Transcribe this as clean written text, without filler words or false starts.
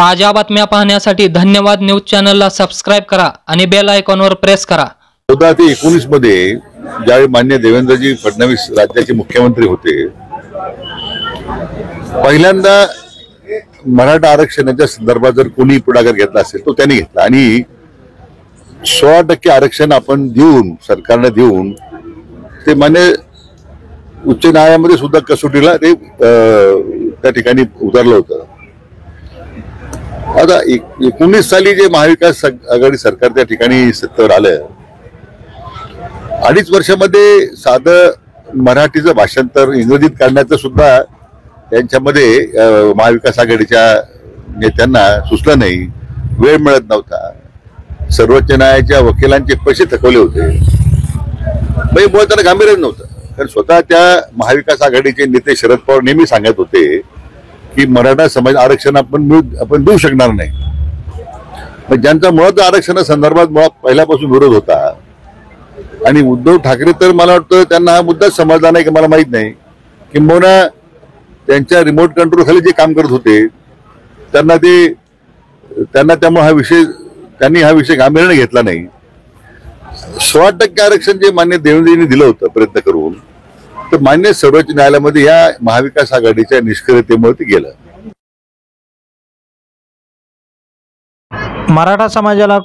ताज्या बातम्या पाहण्यासाठी धन्यवाद न्यूज चॅनलला सबस्क्राइब करा आणि बेल आयकॉनवर प्रेस करा। 14 ते 19 मध्ये ज्यावेळी माननीय देवेंद्रजी फडणवीस राज्याचे मुख्यमंत्री होते, पहिल्यांदा मराठा आरक्षणाच्या संदर्भात जर कोणी पुढाकार घेतला असेल तो त्यांनी घेतला आणि 16% आरक्षण आपण देऊन सरकारने देऊन ते मान्य उच्च न्यायालयामध्ये सुद्धा कसोटीला ते त्या ठिकाणी उतरलं होतं। आता 19 साली जे महाविकास आघाडी सरकार त्या ठिकाणी सत्तेवर आलं, 2.5 वर्षामध्ये साधं मराठीचं भाषांतर इंग्रजीत काढण्याचं सुद्धा त्यांच्यामध्ये महाविकास आघाडीच्या नेत्यांना सुचलं नाही, वेळ मिळत नव्हता। सर्वोच्च न्यायालयाच्या वकिलांचे पैसे थकवले होते, मुळे त्यांना गांभीर्य नव्हतं। कारण स्वतः त्या महाविकास आघाडीचे नेते शरद पवार नेहमी सांगत होते की मराठा समाज आरक्षण आपण देऊ शकणार नाही। पण ज्यांचा मुळात आरक्षणासंदर्भात पहिल्यापासून विरोध होता आणि उद्धव ठाकरे तर मला वाटतं त्यांना हा मुद्दा समजला नाही की मला माहित नाही, किंबहुना त्यांच्या रिमोट कंट्रोल खाली जे काम करत होते त्यांना त्यामुळे त्यांनी हा विषय गांभीर्याने घेतला नाही। 16% आरक्षण जे मान्य देवेंद्रजींनी दिलं होतं प्रयत्न करून, तर मान्य सर्वोच्च न्यायालयामध्ये या महाविकास आघाडीच्या निष्क्रियतेमुळे ते गेलं। मराठा समाजाला